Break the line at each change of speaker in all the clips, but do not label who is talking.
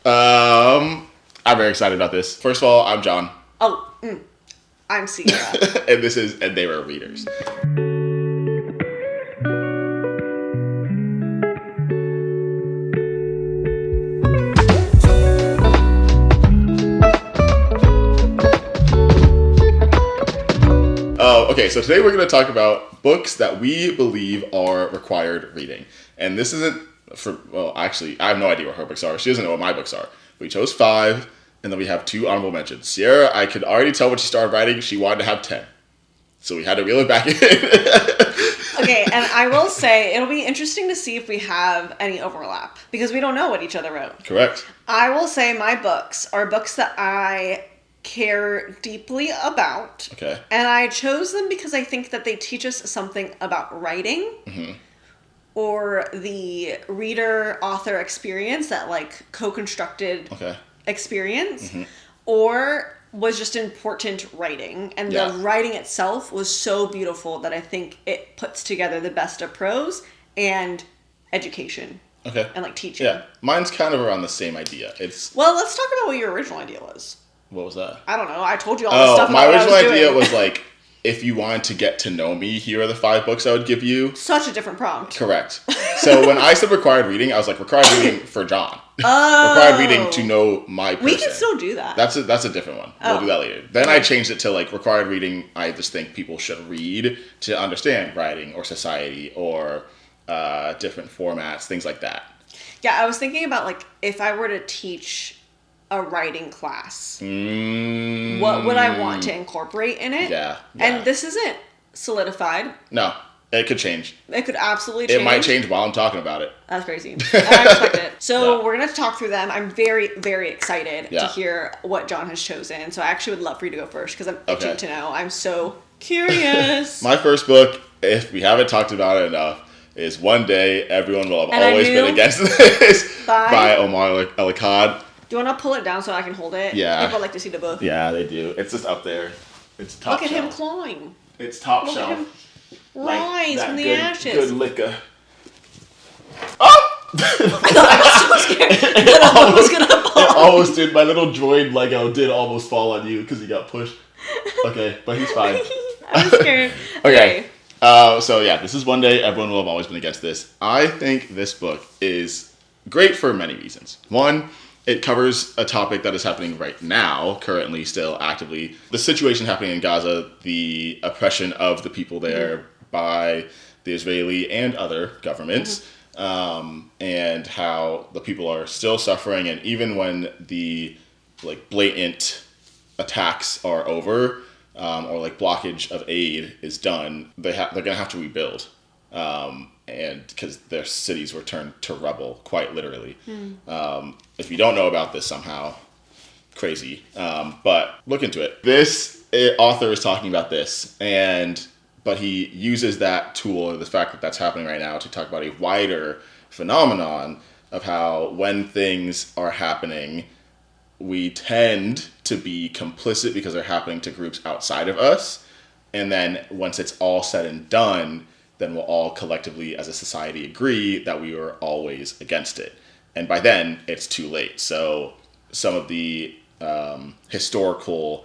I'm very excited about this. First of all, I'm John.
Oh, I'm Sierra.
And this is And They Were Readers. Okay, so today we're going to talk about books that we believe are required reading. And this isn't for, well, actually, I have no idea what her books are. She doesn't know what my books are. We chose 5, and then we have 2 honorable mentions. Sierra, I could already tell when she started writing, she wanted to have 10. So we had to reel it back in.
Okay, and I will say, it'll be interesting to see if we have any overlap, because we don't know what each other wrote.
Correct.
I will say my books are books that I care deeply about.
Okay.
And I chose them because I think that they teach us something about writing. Mm-hmm. Or the reader-author experience, that like co-constructed experience. Mm-hmm. Or was just important writing. And the writing itself was so beautiful that I think it puts together the best of prose and education.
Okay.
And like teaching.
Yeah. Mine's kind of around the same idea.
Well, let's talk about what your original idea was.
What was that?
I don't know. I told you all this stuff.
My original idea was like, if you wanted to get to know me, here are the 5 books I would give you.
Such a different prompt.
Correct. So when I said required reading, I was like, required reading for John. Required reading to know my person.
We can still do that.
That's a different one. We'll do that later. Then I changed it to like required reading. I just think people should read to understand writing or society or different formats, things like that.
Yeah, I was thinking about like if I were to teach a writing class, what would I want to incorporate in it?
Yeah.
And this isn't solidified.
No, it could change.
It could absolutely change.
It might change while I'm talking about it.
That's crazy. I expect it. So we're going to talk through them. I'm very, very excited to hear what John has chosen. So I actually would love for you to go first because I'm itching to know. I'm so curious.
My first book, if we haven't talked about it enough, is One Day Everyone Will Have Always Been Against This by Omar El-Akkad.
Do you want to pull it down so I can hold it?
Yeah.
People like to see the book.
Yeah, they do. It's just up there. It's top shelf.
Look at him clawing.
It's top shelf.
Look at him rise from the ashes.
Good liquor. Oh!
I thought I was so scared that I was going to fall.
It almost did. My little droid Lego did almost fall on you because he got pushed. Okay, but he's fine.
I'm scared.
Okay. So yeah, this is One Day Everyone Will Have Always Been Against This. I think this book is great for many reasons. One, it covers a topic that is happening right now, currently, still actively. The situation happening in Gaza, the oppression of the people there by the Israeli and other governments, and how the people are still suffering. And even when the like blatant attacks are over, or like blockage of aid is done, they're going to have to rebuild. And because their cities were turned to rubble, quite literally. If you don't know about this somehow, crazy. But look into it. This author is talking about this, but he uses that tool, or the fact that that's happening right now, to talk about a wider phenomenon of how when things are happening, we tend to be complicit because they're happening to groups outside of us. And then once it's all said and done, then we'll all collectively as a society agree that we were always against it. And by then, it's too late. So some of the historical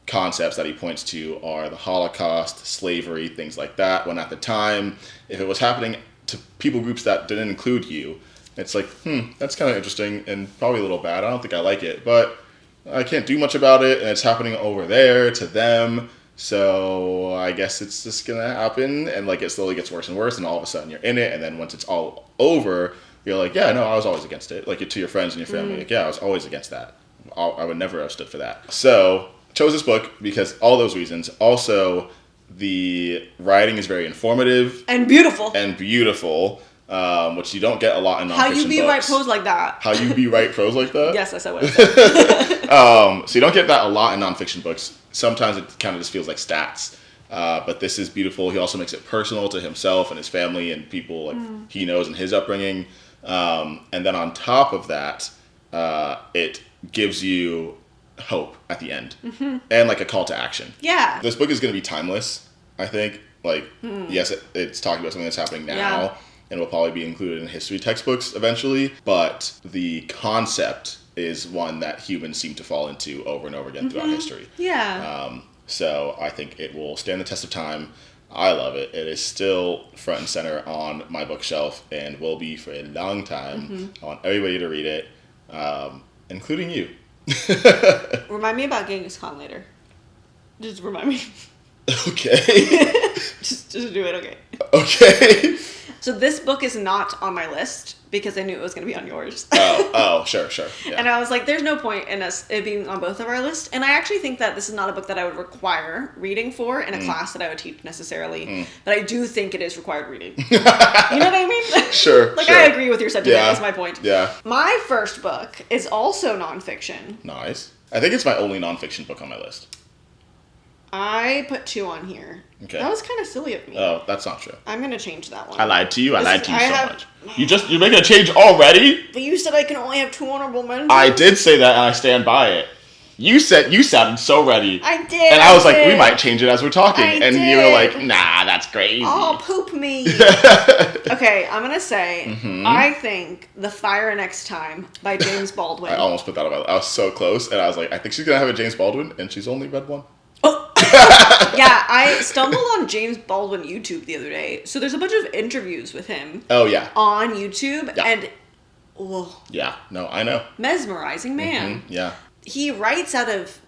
concepts that he points to are the Holocaust, slavery, things like that, when at the time, if it was happening to people groups that didn't include you, it's like, that's kind of interesting and probably a little bad. I don't think I like it, but I can't do much about it, and it's happening over there to them. So I guess it's just going to happen, and like it slowly gets worse and worse, and all of a sudden you're in it, and then once it's all over, you're like, yeah, no, I was always against it. Like to your friends and your family, like, yeah, I was always against that. I would never have stood for that. So I chose this book because all those reasons. Also, the writing is very informative.
And beautiful.
Which you don't get a lot in nonfiction books.
How you be write prose like that?
How you be write prose like that?
Yes, I said what I said.
So you don't get that a lot in nonfiction books. Sometimes it kind of just feels like stats. But this is beautiful. He also makes it personal to himself and his family and people like he knows in his upbringing. And then on top of that, it gives you hope at the end. And like a call to action.
Yeah.
This book is going to be timeless, I think. Like, yes, it's talking about something that's happening now. Yeah. And will probably be included in history textbooks eventually. But the concept is one that humans seem to fall into over and over again throughout history.
Yeah.
So I think it will stand the test of time. I love it. It is still front and center on my bookshelf and will be for a long time. I want everybody to read it, including you.
Remind me about Genghis Khan later. Just remind me.
Okay.
just do it, okay.
Okay.
So this book is not on my list because I knew it was going to be on yours.
Sure. Yeah.
And I was like, there's no point in it being on both of our lists. And I actually think that this is not a book that I would require reading for in a class that I would teach necessarily. But I do think it is required reading. You know what I mean?
Sure.
I agree with your sentiment, is my point.
Yeah.
My first book is also nonfiction.
Nice. I think it's my only nonfiction book on my list.
I put 2 on here.
Okay.
That was kind of silly of me.
Oh, that's not true.
I'm going to change that one.
I lied to you. I lied to you so much.
much.
You're making a change already?
But you said I can only have 2 honorable mentions.
I did say that and I stand by it. You sounded so ready.
I did.
And I was like, we might change it as we're talking. And you were
did.
like, nah, that's crazy.
Oh, poop me. Okay, I'm going to say, I think The Fire Next Time by James Baldwin.
I almost put that on my list. I was so close. And I was like, I think she's going to have a James Baldwin. And she's only read one.
Yeah, I stumbled on James Baldwin YouTube the other day. So there's a bunch of interviews with him.
Oh, yeah.
On YouTube.
Yeah.
And,
yeah, no, I know.
mesmerizing man.
Yeah.
He writes out of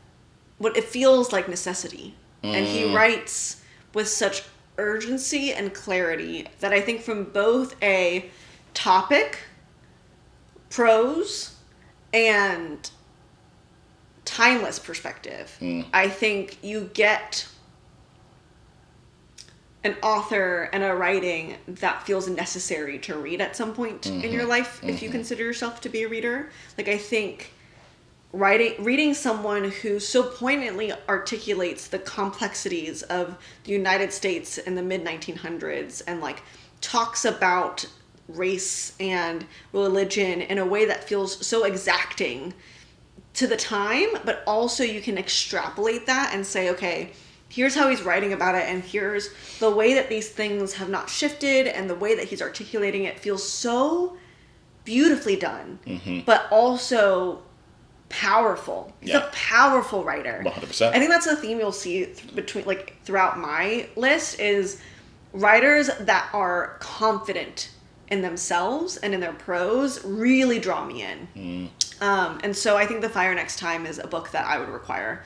what it feels like necessity. And he writes with such urgency and clarity that I think from both a topic, prose, and timeless perspective, I think you get an author and a writing that feels necessary to read at some point in your life if you consider yourself to be a reader. Like, I think reading someone who so poignantly articulates the complexities of the United States in the mid-1900s and like talks about race and religion in a way that feels so exacting to the time, but also you can extrapolate that and say, okay, here's how he's writing about it, and here's the way that these things have not shifted, and the way that he's articulating it feels so beautifully done, but also powerful. He's a powerful writer.
100%.
I think that's a theme you'll see throughout my list is writers that are confident in themselves and in their prose really draw me in. And so I think The Fire Next Time is a book that I would require.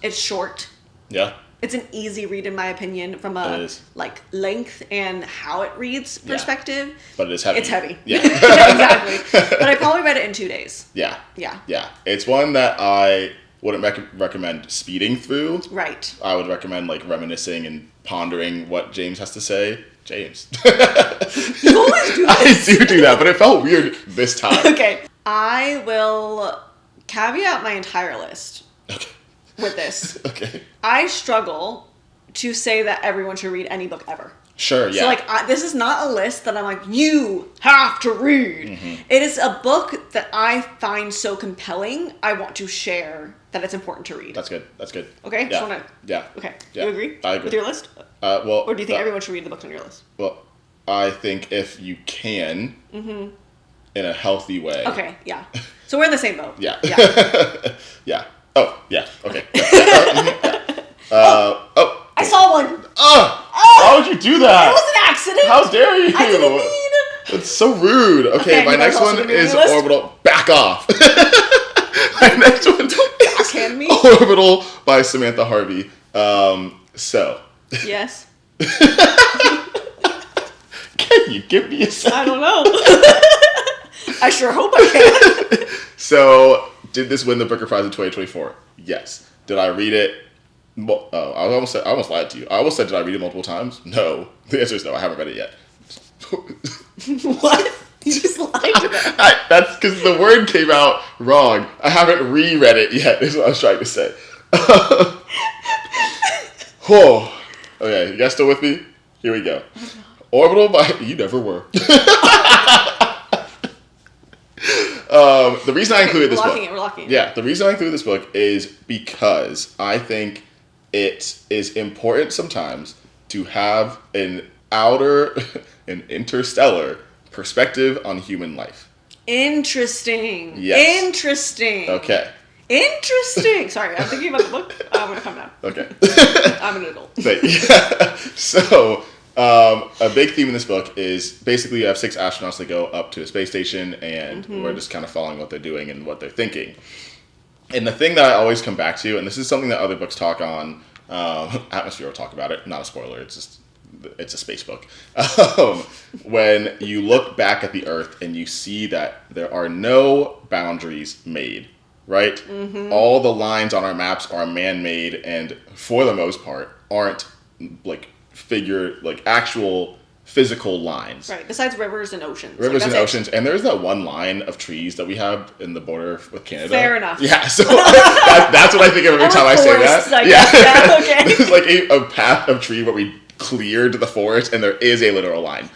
It's short.
Yeah.
It's an easy read in my opinion from a like length and how it reads perspective.
But it is heavy.
It's heavy.
Yeah.
Exactly. But I probably read it in 2 days.
Yeah.
Yeah.
Yeah. It's one that I wouldn't recommend speeding through.
Right.
I would recommend like reminiscing and pondering what James has to say. James.
You always do this.
I do that, but it felt weird this time.
Okay. I will caveat my entire list with this.
Okay.
I struggle to say that everyone should read any book ever.
Sure, yeah.
So, like, this is not a list that I'm like, you have to read. It is a book that I find so compelling, I want to share that it's important to read.
That's good.
Okay?
Yeah.
Just wanna...
Yeah.
Okay.
Yeah.
You agree?
I agree.
With your list? Or do you think everyone should read the books on your list?
Well, I think if you can, in a healthy way.
Okay, yeah. So we're in the same boat.
Yeah.
Yeah.
Yeah. Oh, yeah. Okay.
I saw one.
Why would you do that?
It was an accident.
How dare you?
I didn't mean.
It's so rude. Okay, my next one is Orbital. Back off. My next one
Backhand me.
is Orbital by Samantha Harvey. So.
Yes.
Can you give me a second?
I don't know. I sure hope I can.
So, did this win the Booker Prize in 2024? Yes. Did I read it? I almost lied to you. I almost said, did I read it multiple times? No. The answer is no. I haven't read it yet.
What? You just lied to that.
That's because the word came out wrong. I haven't reread it yet, is what I was trying to say. Oh. Okay, you guys still with me? Here we go. Orbital by... You never were. The reason I included this book...
We're locking it.
Yeah, the reason I included this book is because I think it is important sometimes to have an interstellar perspective on human life.
Interesting.
Yes.
Interesting.
Okay.
Interesting. Sorry, I'm thinking about the book. I'm going to calm down.
Okay.
I'm an adult.
But, yeah. So, a big theme in this book is basically you have 6 astronauts that go up to a space station, and we're just kind of following what they're doing and what they're thinking. And the thing that I always come back to, and this is something that other books talk on, Atmosphere will talk about it, not a spoiler, it's a space book. When you look back at the Earth and you see that there are no boundaries made, right? All the lines on our maps are man-made, and for the most part aren't like actual physical lines.
Right, besides rivers and oceans.
Rivers and oceans. And there's that one line of trees that we have in the border with Canada.
Fair enough.
Yeah, so that's what I think of every time I say that.
Yeah, okay.
There's like a path of tree where we cleared the forest, and there is a literal line.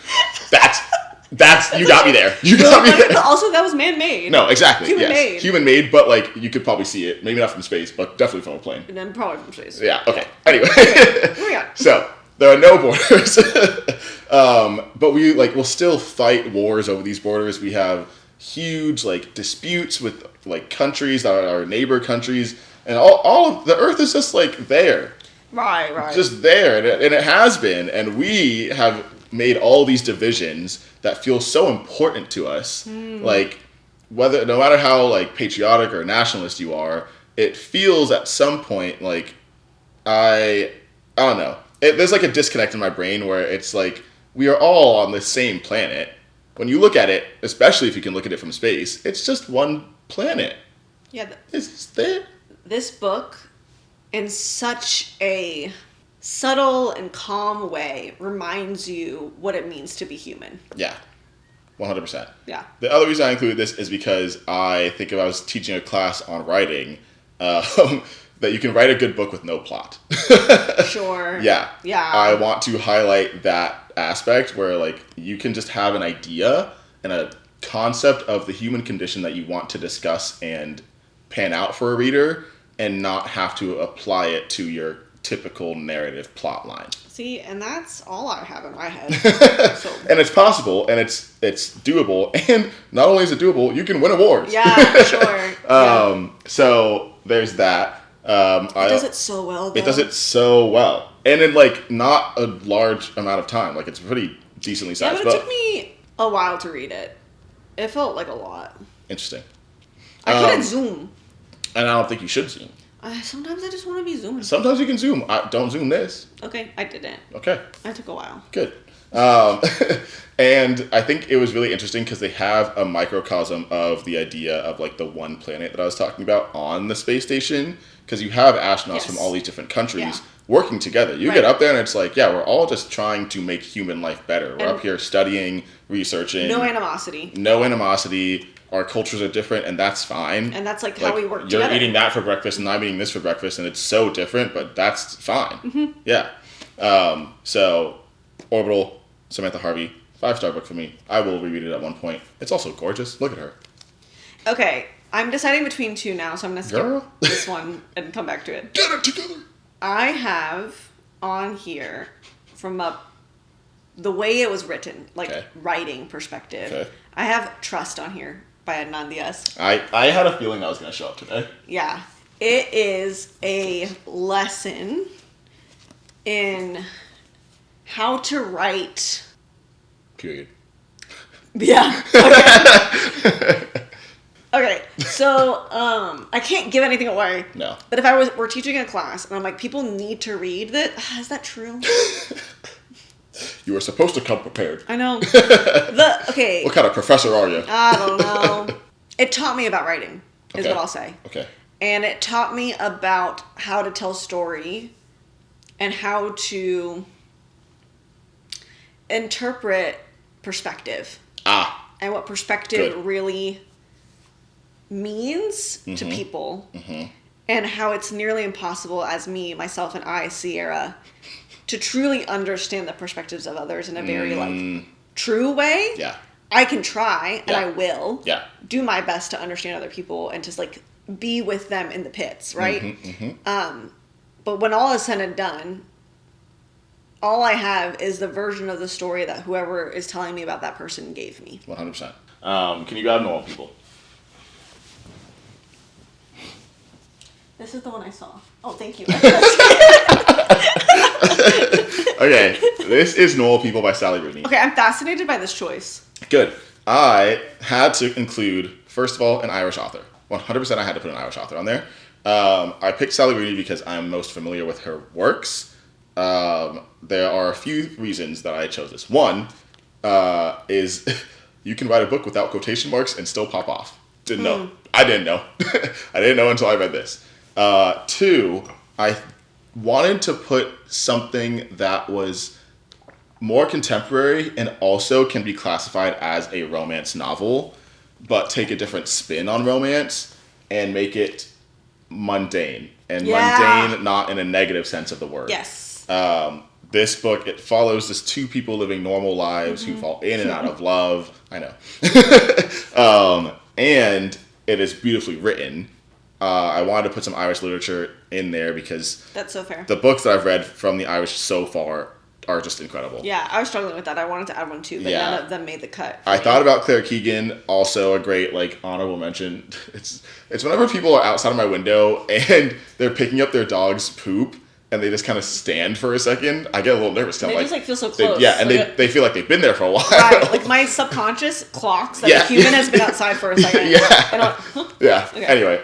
That's you got me there. You got me there.
Also, that was man-made.
No, exactly.
Human-made.
Human-made, but like you could probably see it. Maybe not from space, but definitely from a plane.
And then probably from space.
Yeah, okay. Anyway.
Oh my God.
So, there are no borders. But we'll still fight wars over these borders. We have huge like disputes with like countries that are our neighbor countries, and all of the Earth is just like there.
Right.
Just there, and it has been, and we have made all these divisions that feel so important to us. Like no matter how like patriotic or nationalist you are, it feels at some point like I don't know. There's like a disconnect in my brain where it's like we are all on the same planet. When you look at it, especially if you can look at it from space, it's just one planet.
Yeah.
It's just there.
This book, in such a subtle and calm way, reminds you what it means to be human.
Yeah. 100%.
Yeah.
The other reason I include this is because I think if I was teaching a class on writing, that you can write a good book with no plot.
Sure.
Yeah.
Yeah.
I want to highlight that aspect where like you can just have an idea and a concept of the human condition that you want to discuss and pan out for a reader and not have to apply it to your typical narrative plot line.
See, and that's all I have in my head. So.
And it's possible, and it's doable, and not only is it doable, you can win awards.
Yeah, sure.
So there's that.
It does it so well, though.
It does it so well. And in, like, not a large amount of time. Like, it's a pretty decently sized book.
It took me a while to read it. It felt like a lot.
Interesting.
I couldn't zoom.
And I don't think you should zoom.
Sometimes I just want to be zooming.
Sometimes you can zoom. Don't zoom this.
Okay, I didn't.
Okay.
It took a while.
Good. And I think it was really interesting because they have a microcosm of the idea of, like, the one planet that I was talking about on the space station. Because you have astronauts from all these different countries working together. You get up there and it's like, yeah, we're all just trying to make human life better. We're up here studying, researching.
No animosity.
No animosity. Our cultures are different, and that's fine.
And that's like how we work
you're
together.
Eating that for breakfast, and I'm eating this for breakfast, and it's so different, but that's fine.
Mm-hmm.
Yeah. So, Orbital, Samantha Harvey, 5-star book for me. I will reread it at one point. It's also gorgeous. Look at her.
Okay, I'm deciding between two now, so I'm going to skip this one and come back to it.
Get it together!
I have on here, from the way it was written, like writing perspective, I have Trust on here by Adnan Diaz.
I had a feeling that was going to show up today.
Yeah. It is a lesson in how to write.
Period.
Yeah. Okay. Okay, so I can't give anything away. No. But if we're teaching a class and I'm like, people need to read this, is that true?
You were supposed to come prepared.
I know. Okay.
What kind of professor are you?
I don't know. It taught me about writing, is what I'll say.
Okay.
And it taught me about how to tell story and how to interpret perspective. And what perspective really means to people. And how it's nearly impossible as me, myself, and I, Sierra, to truly understand the perspectives of others in a very, true way. Yeah. I can try, and I will. Yeah. Do my best to understand other people and just, be with them in the pits, right? But when all is said and done, all I have is the version of the story that whoever is telling me about that person gave me.
100%. Can you grab Normal People?
This is the one I saw. Oh, thank you.
Okay, this is Normal People by Sally Rooney.
Okay, I'm fascinated by this choice.
Good. I had to include, first of all, an Irish author. 100% I had to put an Irish author on there. I picked Sally Rooney because I'm most familiar with her works. There are a few reasons that I chose this. One is you can write a book without quotation marks and still pop off. Didn't know. I didn't know. I didn't know until I read this. Two, I wanted to put something that was more contemporary and also can be classified as a romance novel, but take a different spin on romance and make it mundane. And mundane, not in a negative sense of the word.
Yes.
This book, it follows just two people living normal lives who fall in and out of love. I know. And it is beautifully written. I wanted to put some Irish literature in there because
that's so fair.
The books that I've read from the Irish so far are just incredible.
Yeah, I was struggling with that. I wanted to add one too, but none of them made the cut.
I thought about Claire Keegan, also a great honorable mention. It's whenever people are outside of my window and they're picking up their dog's poop and they just kind of stand for a second, I get a little nervous.
They just feel so close.
They feel like they've been there for a while.
Right, like my subconscious clocks that a human has been outside for a second.
Yeah.
Okay.
Anyway,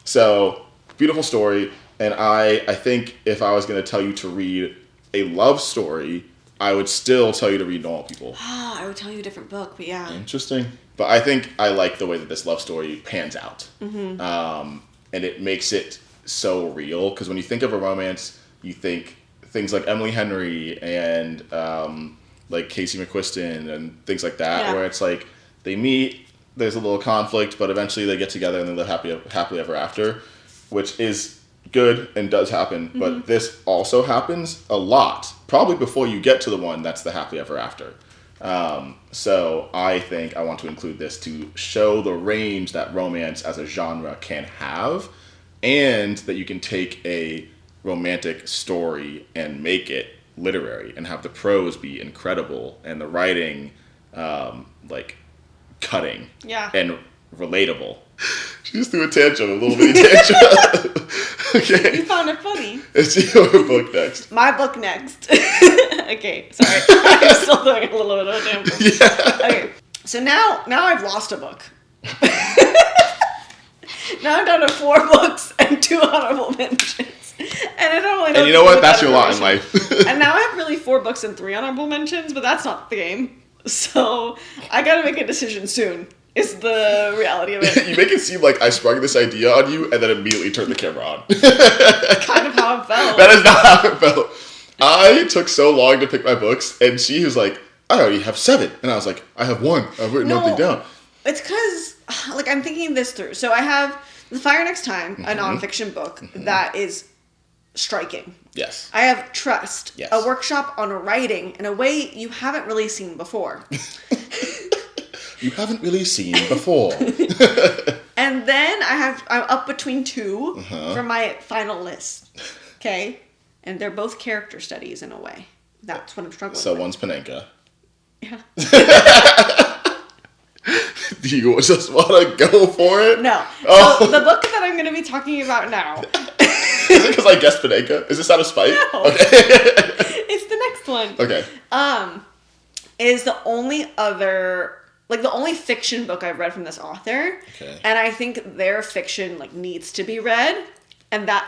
so beautiful story, and I think if I was going to tell you to read a love story, I would still tell you to read Normal People.
I would tell you a different book, but yeah.
Interesting. But I think I like the way that this love story pans out. And it makes it so real, because when you think of a romance, you think things like Emily Henry and like Casey McQuiston and things like that, where it's like they meet, there's a little conflict, but eventually they get together and they live happily ever after, which is good and does happen. But this also happens a lot, probably before you get to the one that's the happily ever after. So I think I want to include this to show the range that romance as a genre can have, and that you can take a romantic story and make it literary and have the prose be incredible and the writing cutting and relatable. She just threw a tantrum, a little bitty tantrum. Okay.
You found it funny.
It's your book next.
My book next. Okay, sorry. I'm still doing a little bit of a tantrum. Yeah. Okay, so now I've lost a book. Now I'm down to 4 books and 2 honorable mentions. And I don't really know.
And you know what? That's your lot in life.
And now I have really 4 books and 3 honorable mentions, but that's not the game. So I gotta make a decision soon, is the reality of it.
You make it seem like I sprung this idea on you and then immediately turned the camera on.
Kind of how it felt.
That is not how it felt. I took so long to pick my books, and she was like, I already have 7. And I was like, I have 1. I've written nothing down.
It's because, I'm thinking this through. So I have The Fire Next Time, a nonfiction book that is striking.
Yes.
I have Trust,
yes.
a workshop on writing in a way you haven't really seen before.
You haven't really seen before.
And then I'm up between 2 for my final list. Okay? And they're both character studies in a way. That's what I'm struggling with.
So one's Panenka.
Yeah.
Do you just want to go for it?
No. Oh. So the book that I'm going to be talking about now.
Is it because I guessed Panenka? Is this out of spite?
No.
Okay.
It's the next one.
Okay.
Is the only other, the only fiction book I've read from this author.
Okay.
And I think their fiction, needs to be read. And that...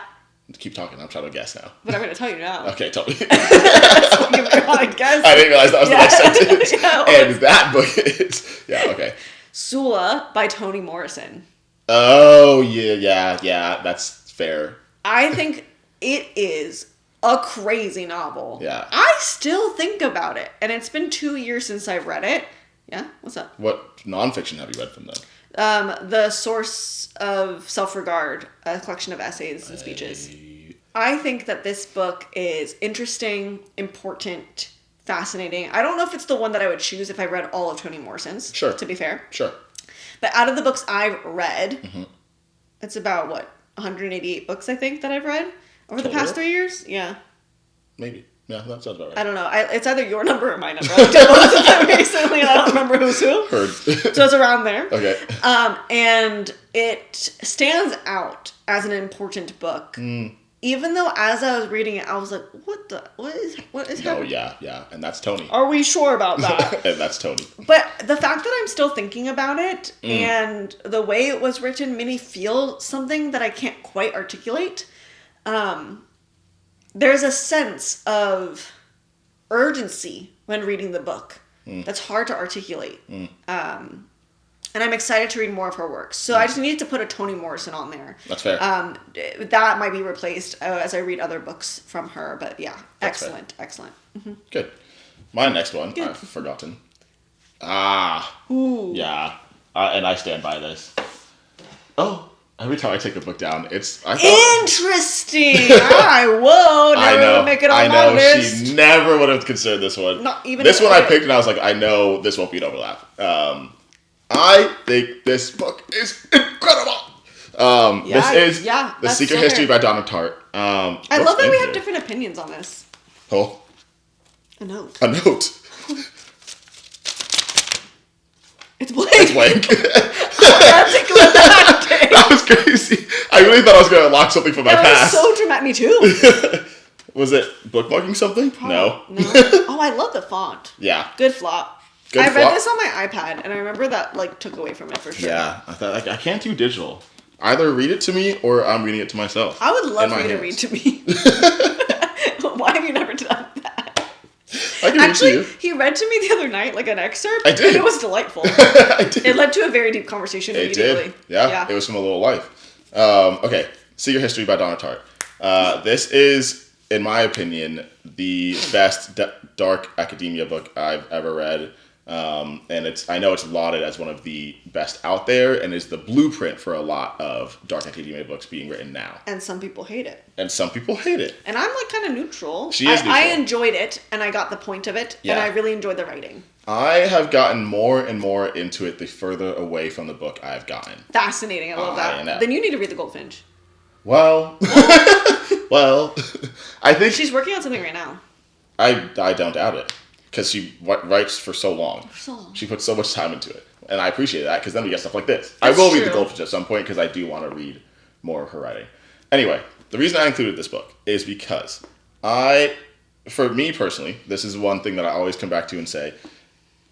Keep talking. I'm trying to guess now.
But I'm going to tell you now.
Okay, tell me.
So you want to guess?
I didn't realize that was the next sentence. And that book is... Yeah, okay.
Sula by Toni Morrison.
Oh, yeah, that's fair.
I think it is a crazy novel.
Yeah.
I still think about it. And it's been 2 years since I've read it. Yeah? What's up?
What nonfiction have you read from them?
The Source of Self-Regard, a collection of essays and speeches. I think that this book is interesting, important, fascinating. I don't know if it's the one that I would choose if I read all of Toni Morrison's, to be fair.
Sure.
But out of the books I've read, it's about, 188 books, I think, that I've read over the past 3 years? Yeah.
Maybe. Yeah, that sounds about right.
I don't know. It's either your number or my number. I did both of them recently, and I don't remember who's who.
Heard.
So it's around there.
Okay.
And it stands out as an important book. Even though as I was reading it, I was like, what is happening?
Oh, yeah. And that's Tony.
Are we sure about that?
And that's Tony.
But the fact that I'm still thinking about it and the way it was written made me feel something that I can't quite articulate. There's a sense of urgency when reading the book that's hard to articulate. And I'm excited to read more of her works. So I just needed to put a Toni Morrison on there.
That's fair.
That might be replaced as I read other books from her. But yeah,
That's
excellent. Mm-hmm.
Good. My next one, I've forgotten.
Ooh.
Yeah. And I stand by this. Oh, every time I take a book down,
interesting. I will never make it on my list.
She never would have considered this one.
Not even
this one I picked, and I was like, I know this won't be an overlap. I think this book is incredible. This is The Secret History by Donna Tartt.
I love that we have different opinions on this.
Oh.
A note. It's blank.
It's blank.
that
That was crazy. I really thought I was going to unlock something from my past.
That was so dramatic. Me too.
Was it bookmarking something? No.
Oh, I love the font.
Yeah.
Good flop. I read this on my iPad, and I remember that took away from it for sure.
Yeah, I thought I can't do digital. Either read it to me or I'm reading it to myself.
I would love for you to read to me. Why have you never done that?
I can read to you.
He read to me the other night, an excerpt.
I did.
And it was delightful.
I did.
It led to a very deep conversation immediately.
It did. Yeah, it was from A Little Life. Okay, Secret History by Donna Tartt. This is, in my opinion, the best dark academia book I've ever read. And I know it's lauded as one of the best out there and is the blueprint for a lot of dark academia books being written now.
And some people hate it.
And
I'm kind of neutral.
She is neutral.
I enjoyed it and I got the point of it and I really enjoyed the writing.
I have gotten more and more into it the further away from the book I've gotten.
Fascinating. I love that. Then you need to read The Goldfinch.
Well, I think
she's working on something right now.
I don't doubt it. Because she writes for so long. She puts so much time into it. And I appreciate that, because then we get stuff like this. I will read The Goldfinch at some point, because I do want to read more of her writing. Anyway, the reason I included this book is because for me personally, this is one thing that I always come back to and say,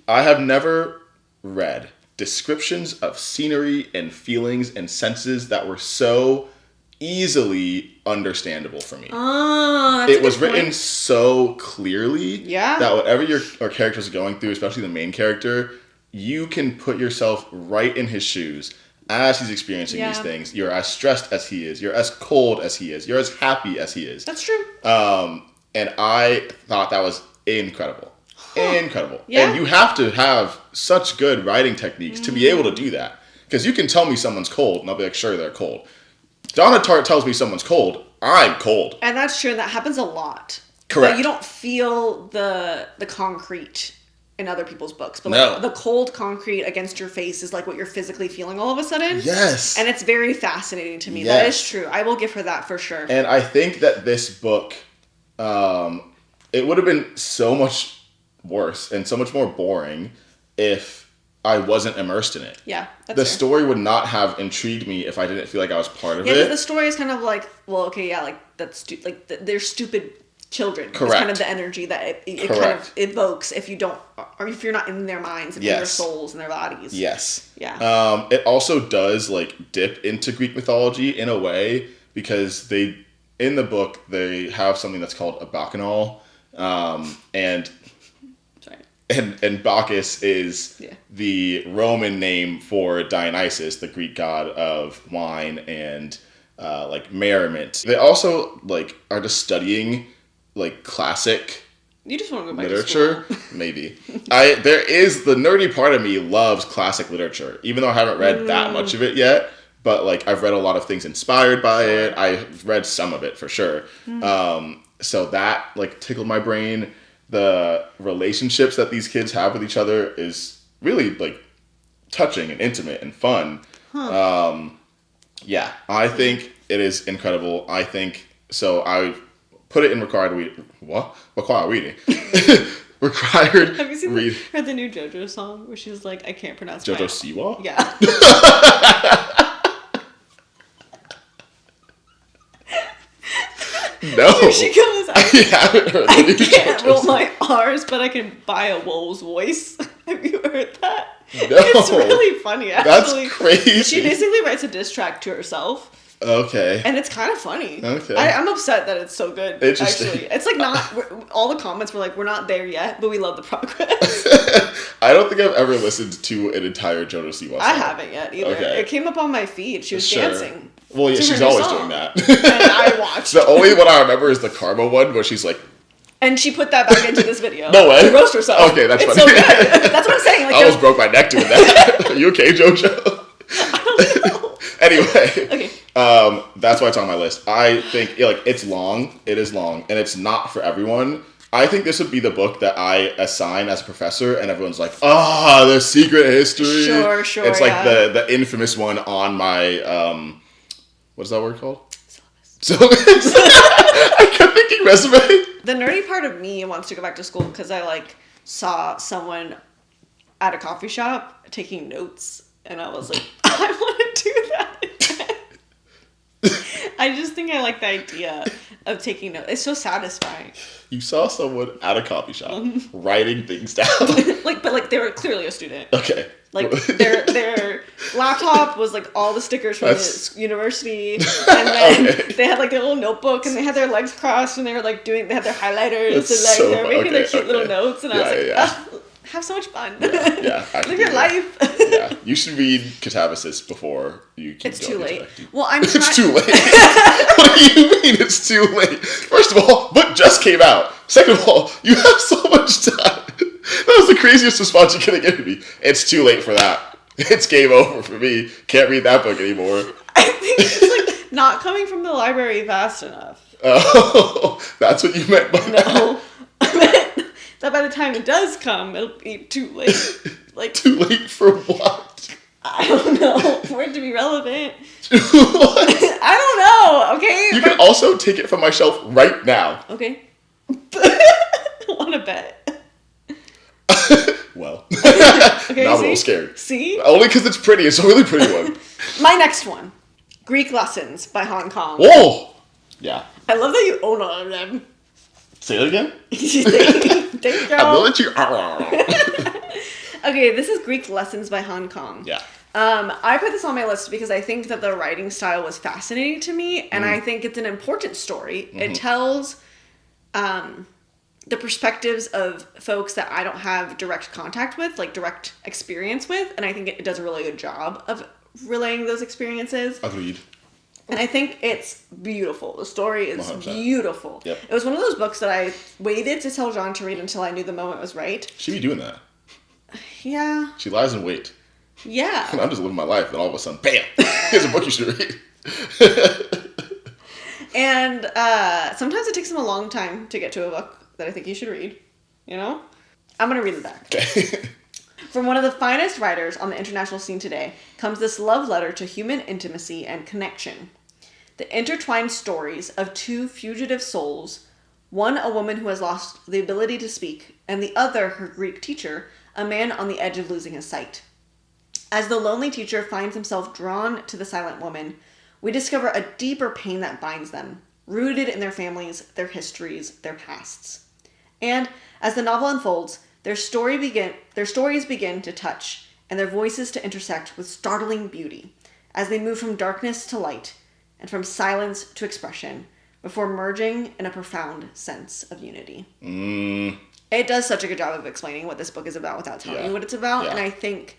I have never read descriptions of scenery and feelings and senses that were so easily understandable for me. It was written so clearly that whatever your characters are going through, especially the main character, you can put yourself right in his shoes as he's experiencing these things. You're as stressed as he is. You're as cold as he is. You're as happy as he is.
That's true.
And I thought that was incredible. Incredible. Yeah. And you have to have such good writing techniques to be able to do that. Because you can tell me someone's cold, and I'll be like, sure, they're cold. Donna Tartt tells me someone's cold, I'm cold.
And that's true, and that happens a lot.
Correct.
But you don't feel the concrete in other people's books. But the cold concrete against your face is what you're physically feeling all of a sudden.
Yes.
And it's very fascinating to me. Yes. That is true. I will give her that for sure.
And I think that this book, it would have been so much worse and so much more boring if I wasn't immersed in it.
Yeah, that's
the
fair.
Story would not have intrigued me if I didn't feel like I was part of it.
Yeah, the story is kind of that's they're stupid children.
Correct.
It's kind of the energy that it kind of evokes if you don't, or if you're not in their minds and in their souls and their bodies.
Yes.
Yeah.
It also does dip into Greek mythology in a way because in the book they have something that's called a bacchanal, and Bacchus is the Roman name for Dionysus, the Greek god of wine and merriment. They also are just studying classic
You just want to go back
literature.
To school.
Maybe. There is the nerdy part of me loves classic literature, even though I haven't read that much of it yet. But I've read a lot of things inspired by it. I've read some of it for sure. So that tickled my brain. The relationships that these kids have with each other is really touching and intimate and fun. I think it is incredible. I think so. I put it in required reading. What? Required reading. Required.
Have you seen heard the new JoJo song where she's like, I can't pronounce
JoJo Siwa?
Yeah.
No.
Here she goes.
I haven't heard the new
I can't
JoJo
roll
song.
my R's, but I can buy a wolf's voice. Have you heard that?
No.
It's really funny, actually.
That's crazy.
She basically writes a diss track to herself.
Okay.
And it's kind of funny.
Okay.
I'm upset that it's so good,
Interesting.
actually. It's like all the comments were like, we're not there yet, but we love the progress.
I don't think I've ever listened to an entire JoJo Siwa song.
I haven't yet either.
Okay.
It came up on my feed. She was dancing.
Well, yeah,
to her
she's
new
always
song.
doing that.
And I watched.
The only one I remember is the Karma one where she's like,
And she put that back into this video.
No way.
To roast herself.
Okay, that's
it's
funny.
So good. That's what I'm saying. Like,
I almost broke my neck doing that. Are you okay, JoJo?
I don't know.
Anyway.
Okay.
That's why it's on my list. I think it's long. It is long, and it's not for everyone. I think this would be the book that I assign as a professor, and everyone's like, the secret history.
Sure,
It's like
yeah.
the infamous one on my, what is that word called?
Syllabus.
Syllabus. I kept thinking resume.
The nerdy part of me wants to go back to school because I saw someone at a coffee shop taking notes, and I was like, I want to do that again. I just think I like the idea of taking notes. It's so satisfying.
You saw someone at a coffee shop writing things down.
But they were clearly a student.
Okay.
Like their laptop was like all the stickers from the university, and then they had like their little notebook, and they had their legs crossed, and they were like they had their highlighters, and they were making their cute little notes, and I was like, oh, have so much fun.
Yeah.
Live your life.
Yeah, you should read Catabasis before you can.
It's too late. Well, I'm.
It's too late. What do you mean it's too late? First of all, book just came out. Second of all, you have so much time. That was the craziest response you could have given me. It's too late for that. It's game over for me. Can't read that book anymore.
I think it's like not coming from the library fast enough.
Oh, that's what you meant by that?
No, I meant that by the time it does come, it'll be too late. Like
Too late for what?
I don't know. For it to be relevant.
What?
I don't know. Okay.
You can also take it from my shelf right now.
Okay. Want to bet?
Well,
Okay.
now I'm a little scared.
See?
Only because it's pretty. It's a really pretty one.
My next one, Greek Lessons by Hong Kong.
Whoa! Yeah.
I love that you own all of them.
Say it again?
Thanks, girl.
I will let you.
Okay, this is Greek Lessons by Hong Kong.
Yeah.
I put this on my list because I think that the writing style was fascinating to me, and I think it's an important story. Mm-hmm. It tells the perspectives of folks that I don't have direct contact with, like direct experience with, and I think it does a really good job of relaying those experiences.
Agreed.
And I think it's beautiful. The story is
100%.
beautiful.
Yep.
It was one of those books that I waited to tell John to read until I knew the moment was right.
She be doing that.
Yeah.
She lies in wait.
Yeah.
And I'm just living my life, and all of a sudden, bam! Here's a book you should read.
And sometimes it takes him a long time to get to a book that I think you should read. You know? I'm going to read it back.
Okay.
From one of the finest writers on the international scene today comes this love letter to human intimacy and connection. The intertwined stories of two fugitive souls, one a woman who has lost the ability to speak, and the other her Greek teacher, a man on the edge of losing his sight. As the lonely teacher finds himself drawn to the silent woman, we discover a deeper pain that binds them, rooted in their families, their histories, their pasts. And as the novel unfolds, their stories begin to touch, and their voices to intersect with startling beauty, as they move from darkness to light, and from silence to expression, before merging in a profound sense of unity. It does such a good job of explaining what this book is about without telling you what it's about, and I think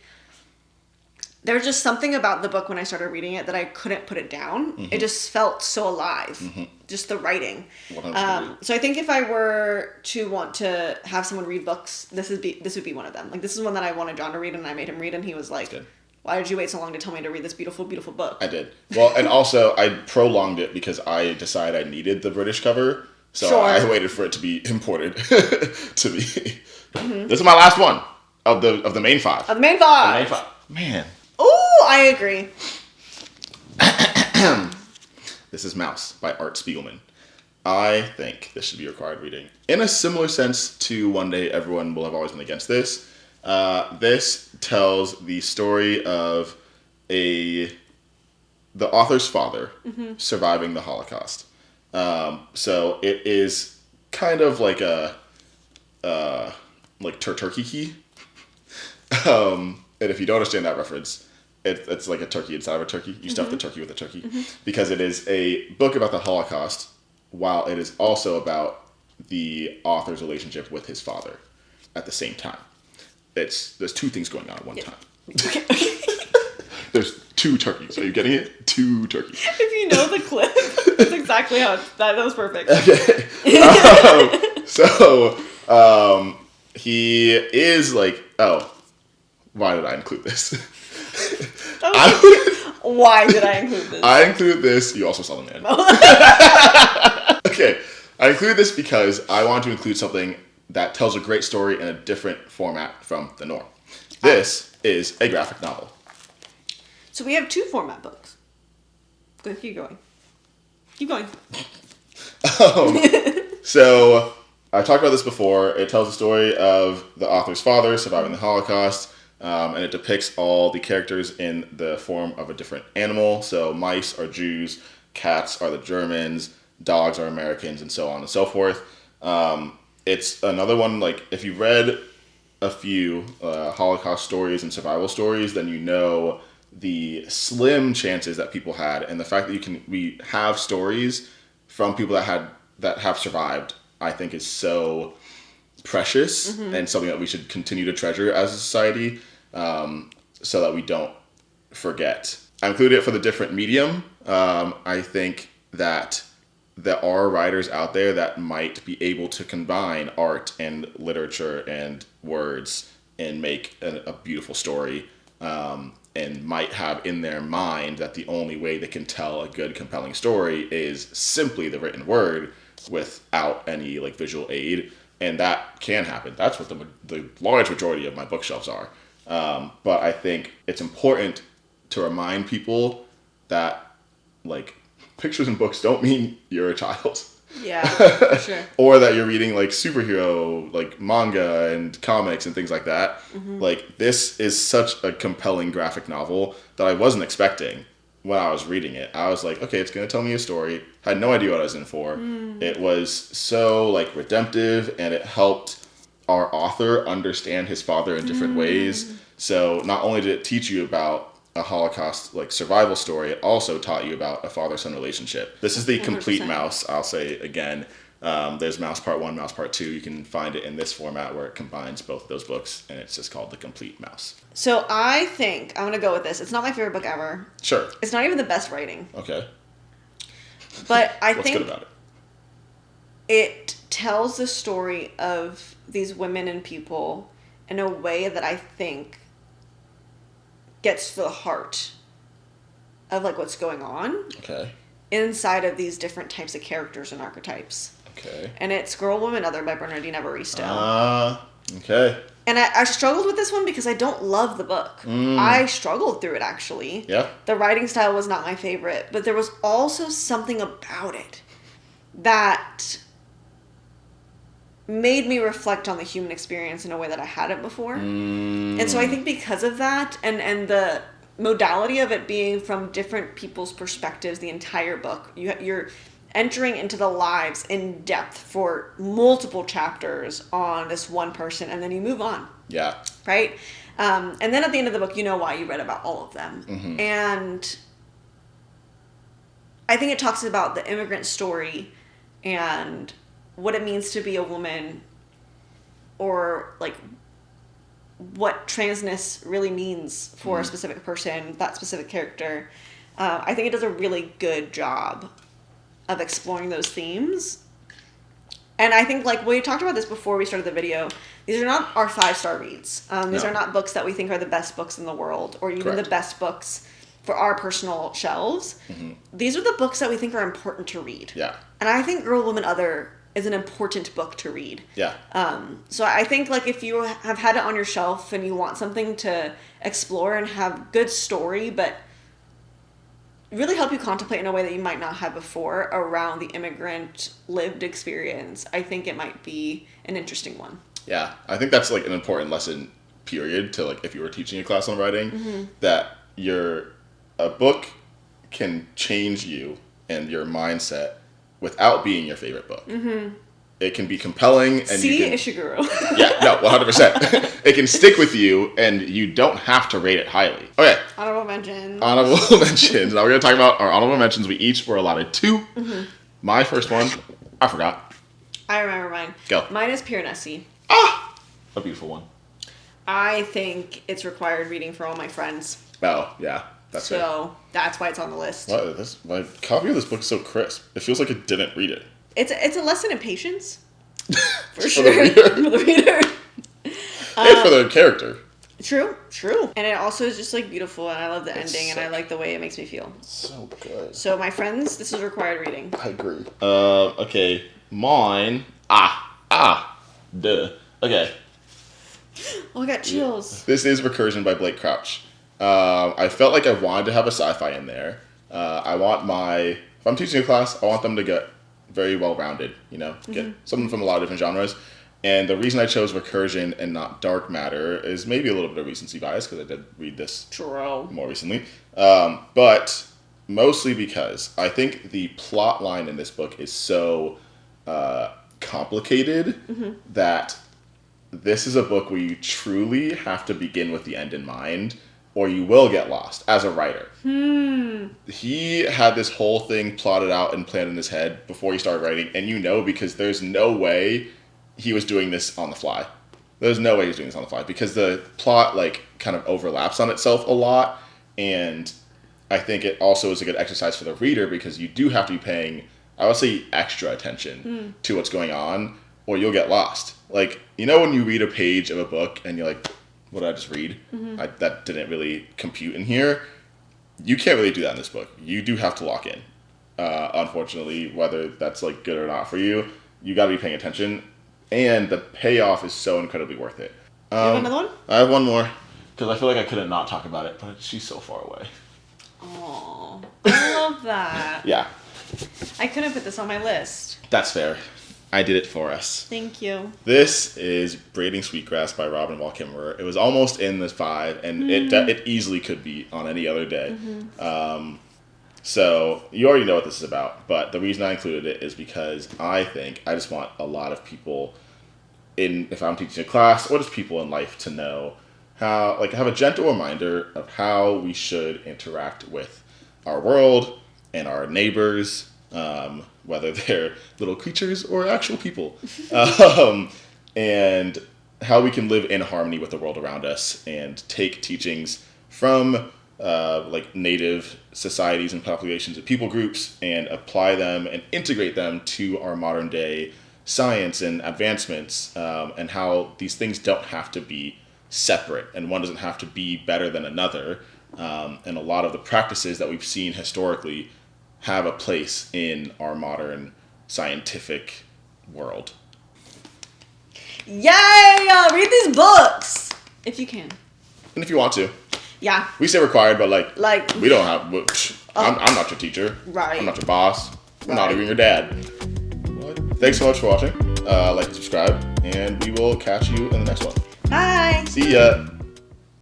there's just something about the book when I started reading it that I couldn't put it down. Mm-hmm. It just felt so alive. Mm-hmm. Just the writing. So I think if I were to want to have someone read books, this would be one of them. Like, this is one that I wanted John to read, and I made him read, and he was like, why did you wait so long to tell me to read this beautiful, beautiful book? I
did. Well, and also I prolonged it because I decided I needed the British cover. So I waited for it to be imported to me. Mm-hmm. This is my last one of the main five.
Of the main five.
Man.
Oh, I agree.
This is Mouse by Art Spiegelman. I think this should be required reading. In a similar sense to One Day Everyone Will Have Always Been Against This, this tells the story of the author's father surviving the Holocaust. So it is kind of like a turkey key. And if you don't understand that reference, it's like a turkey inside of a turkey. You stuff the turkey with a turkey. Because it is a book about the Holocaust, while it is also about the author's relationship with his father at the same time. There's two things going on at one time.
Okay.
There's two turkeys. Are you getting it? Two turkeys.
If you know the clip, that's exactly how that was perfect.
Okay. He is like, why did I include this?
Why did I include this?
I include this. You also saw the man. Okay. I include this because I want to include something that tells a great story in a different format from the norm. This is a graphic novel.
So we have 2 format books. Go, keep going. Keep going.
So I talked about this before. It tells the story of the author's father surviving the Holocaust, and it depicts all the characters in the form of a different animal. So mice are Jews, cats are the Germans, dogs are Americans, and so on and so forth. It's another one, like, if you've read a few Holocaust stories and survival stories, then you know the slim chances that people had, and the fact that we have stories from people that have survived, I think is so precious and something that we should continue to treasure as a society, so that we don't forget. I included it for the different medium. I think that there are writers out there that might be able to combine art and literature and words and make a beautiful story, and might have in their mind that the only way they can tell a good, compelling story is simply the written word without any like visual aid. And that can happen. That's what the large majority of my bookshelves are. But I think it's important to remind people that, like, pictures in books don't mean you're a child.
Yeah, for sure.
Or that you're reading, like, superhero, like, manga and comics and things like that. Like, this is such a compelling graphic novel that I wasn't expecting when I was reading it. I was like, okay, it's going to tell me a story. I had no idea what I was in for. It was so, like, redemptive, and it helped our author understand his father in different ways. So not only did it teach you about a Holocaust like survival story, it also taught you about a father-son relationship. This is the 100%. Complete Mouse. I'll say again, there's Mouse Part 1, Mouse Part 2. You can find it in this format where it combines both of those books, and it's just called The Complete Mouse.
So I think I'm going to go with this. It's not my favorite book ever.
Sure.
It's not even the best writing.
Okay.
But I
What's
think
good about it?
It tells the story of these women and people in a way that I think gets to the heart of like what's going on.
Okay.
Inside of these different types of characters and archetypes.
Okay. And
it's Girl, Woman, Other by Bernardine Evaristo.
Okay.
And I struggled with this one because I don't love the book. I struggled through it, actually.
Yeah.
The writing style was not my favorite, but there was also something about it that made me reflect on the human experience in a way that I hadn't before. And so I think because of that, and the modality of it being from different people's perspectives, the entire book, you're entering into the lives in depth for multiple chapters on this one person, and then you move on.
Yeah.
Right? And then at the end of the book, you know why you read about all of them. And I think it talks about the immigrant story and what it means to be a woman, or like what transness really means for a specific person, that specific character. I think it does a really good job of exploring those themes. And I think, like, we talked about this before we started the video, these are not our 5-star reads. These are not books that we think are the best books in the world, or even the best books for our personal shelves. These are the books that we think are important to read.
Yeah.
And I think Girl, Woman, Other is an important book to read.
Yeah.
So I think, like, if you have had it on your shelf and you want something to explore and have good story, but really help you contemplate in a way that you might not have before around the immigrant lived experience, I think it might be an interesting one.
Yeah, I think that's like an important lesson, period, to like if you were teaching a class on writing, that a book can change you and your mindset without being your favorite book. It can be compelling and
See,
you can...
Ishiguro.
Yeah, no, 100%. It can stick with you and you don't have to rate it highly. Okay.
Honorable mentions.
Honorable mentions. Now we're going to talk about our honorable mentions. We each were allotted 2. My first one, I forgot.
I remember mine.
Go.
Mine is Piranesi.
Ah! A beautiful one.
I think it's required reading for all my friends.
Oh, yeah. That's it.
So that's why it's on the list.
What? My copy of this book is so crisp. It feels like it didn't read it.
It's a lesson in patience. For
For
sure.
the reader.
For the reader.
And for the character.
True. And it also is just like beautiful, and I love the ending, and I like the way it makes me feel.
So good.
So my friends, this is required reading.
I agree. Okay. Mine. Duh. Okay.
Oh, I got chills.
This is Recursion by Blake Crouch. I felt like I wanted to have a sci-fi in there. If I'm teaching a class, I want them to get very well-rounded, get something from a lot of different genres. And the reason I chose Recursion and not Dark Matter is maybe a little bit of recency bias, because I did read this more recently. But mostly because I think the plot line in this book is so complicated that this is a book where you truly have to begin with the end in mind, or you will get lost as a writer. He had this whole thing plotted out and planned in his head before he started writing, and because there's no way he was doing this on the fly. There's no way he was doing this on the fly, because the plot kind of overlaps on itself a lot, and I think it also is a good exercise for the reader, because you do have to be paying, I would say, extra attention to what's going on, or you'll get lost. When you read a page of a book and you're like, what did I just read? That didn't really compute in here. You can't really do that in this book. You do have to lock in. Unfortunately, whether that's good or not for you, you got to be paying attention. And the payoff is so incredibly worth it.
You have another one?
I have one more, because I feel like I couldn't not talk about it, but she's so far away.
Oh, I love that.
Yeah.
I couldn't put this on my list.
That's fair. I did it for us.
Thank you.
This is Braiding Sweetgrass by Robin Wall Kimmerer. It was almost in the 5, and it easily could be on any other day. So you already know what this is about, but the reason I included it is because I just want a lot of people if I'm teaching a class, or just people in life, to know how, have a gentle reminder of how we should interact with our world and our neighbors, whether they're little creatures or actual people, and how we can live in harmony with the world around us, and take teachings from native societies and populations and people groups, and apply them and integrate them to our modern day science and advancements, and how these things don't have to be separate, and one doesn't have to be better than another, and a lot of the practices that we've seen historically have a place in our modern scientific world.
Yay! Read these books if you can,
and if you want to.
Yeah.
We say required, but we don't have. I'm not your teacher.
Right.
I'm not your boss. I'm not even your dad. Well, thanks so much for watching. Like and subscribe, and we will catch you in the next one.
Bye.
See ya.